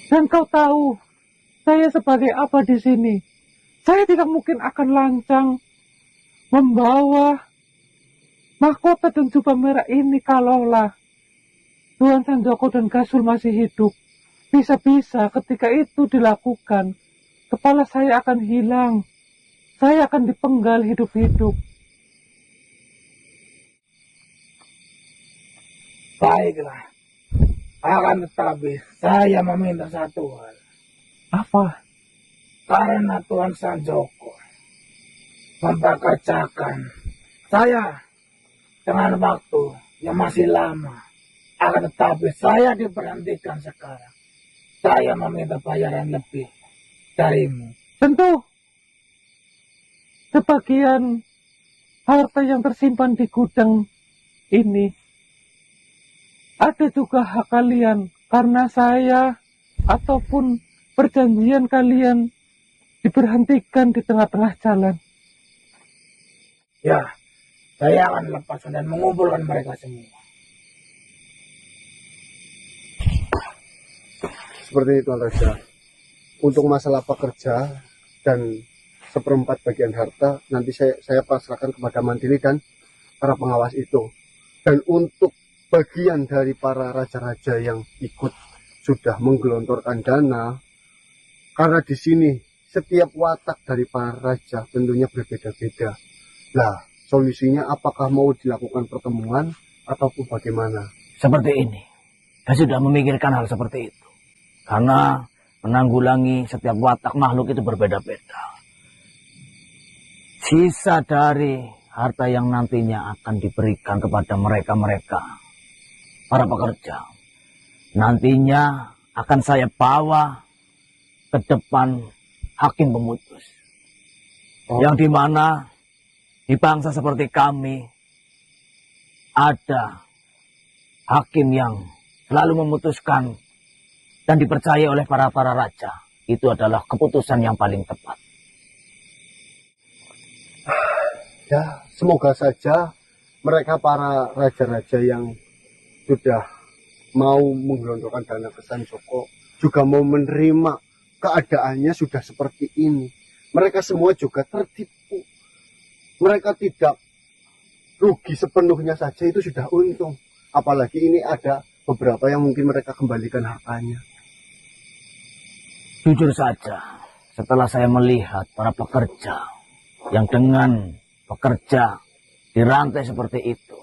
Dan kau tahu, saya sebagai apa di sini? Saya tidak mungkin akan lancang membawa mahkota dan jubah merah ini kalaulah Tuan Sanjoko dan Gasul masih hidup. Bisa-bisa ketika itu dilakukan, kepala saya akan hilang. Saya akan dipenggal hidup-hidup. Baiklah. Akan tetapi saya meminta satu hal. Apa? Karena Tuan Sanjoko mempekerjakan saya dengan waktu yang masih lama. Akan tetapi saya diberhentikan sekarang. Saya meminta bayaran lebih darimu. Tentu. Sebagian harta yang tersimpan di gudang ini ada juga hak kalian karena saya ataupun perjanjian kalian diberhentikan di tengah-tengah jalan. Ya, saya akan lepaskan dan mengumpulkan mereka semua. Seperti itu, Tuan Raja. Untuk masalah pekerja dan seperempat bagian harta, nanti saya pasrahkan kepada Mantili dan para pengawas itu. Dan untuk bagian dari para raja-raja yang ikut sudah menggelontorkan dana, karena di sini setiap watak dari para raja tentunya berbeda-beda. Nah, solusinya apakah mau dilakukan pertemuan ataupun bagaimana? Seperti ini. Saya sudah memikirkan hal seperti itu. Karena menanggulangi setiap watak makhluk itu berbeda-beda. Sisa dari harta yang nantinya akan diberikan kepada mereka-mereka, para pekerja, nantinya akan saya bawa ke depan hakim pemutus. Yang dimana di bangsa seperti kami ada hakim yang selalu memutuskan dan dipercaya oleh para raja. Itu adalah keputusan yang paling tepat. Ya, semoga saja mereka para raja-raja yang sudah mau menggelontorkan dana ke Sanjoko juga mau menerima keadaannya sudah seperti ini. Mereka semua juga tertipu. Mereka tidak rugi sepenuhnya saja itu sudah untung. Apalagi ini ada beberapa yang mungkin mereka kembalikan hartanya. Jujur saja, setelah saya melihat para pekerja yang dengan bekerja di rantai seperti itu,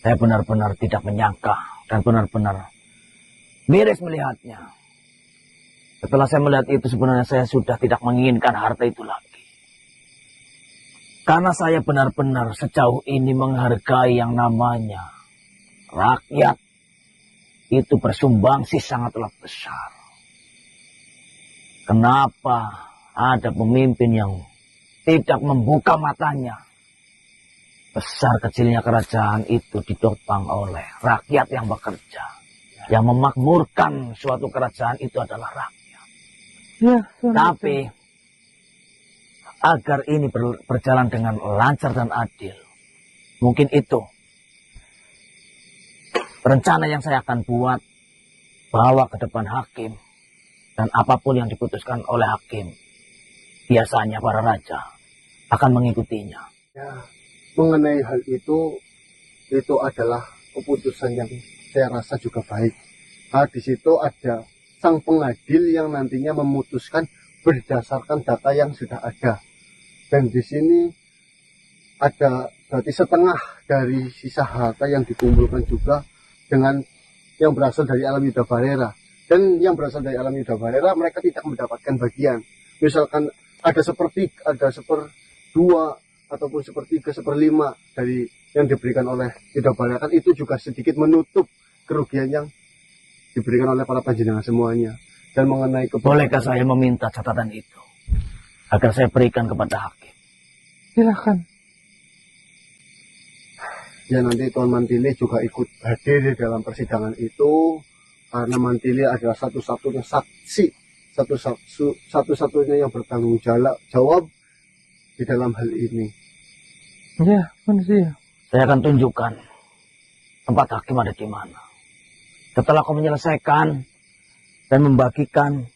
saya benar-benar tidak menyangka dan benar-benar miris melihatnya. Setelah saya melihat itu, sebenarnya saya sudah tidak menginginkan harta itu lagi. Karena saya benar-benar sejauh ini menghargai yang namanya rakyat. Itu bersumbangsi sangatlah besar. Kenapa ada pemimpin yang tidak membuka matanya? Besar kecilnya kerajaan itu ditopang oleh rakyat yang bekerja. Yang memakmurkan suatu kerajaan itu adalah rakyat. Ya, tapi agar ini berjalan dengan lancar dan adil, mungkin itu rencana yang saya akan buat, bawa ke depan hakim. Dan apapun yang diputuskan oleh hakim, biasanya para raja akan mengikutinya. Ya, mengenai hal itu adalah keputusan yang saya rasa juga baik. Nah, di situ ada sang pengadil yang nantinya memutuskan berdasarkan data yang sudah ada. Dan di sini ada berarti setengah dari sisa harta yang dikumpulkan juga dengan yang berasal dari alam Yuda Barera. Dan yang berasal dari alam Yuda Barera mereka tidak mendapatkan bagian. Misalkan ada seperdua ataupun sepertiga, seperlima dari yang diberikan oleh Yuda Barera, kan itu juga sedikit menutup kerugian yang diberikan oleh para panjenengan semuanya. Dan mengenai bolehkah saya meminta catatan itu agar saya berikan kepada hakim? Silakan. Ya, nanti Tuan Mantili juga ikut hadir di dalam persidangan itu. Karena Mantili adalah satu-satunya saksi, satu-satunya yang bertanggung jawab di dalam hal ini. Ya, manusia. Saya akan tunjukkan tempat hakim ada di mana. Setelah kau menyelesaikan dan membagikan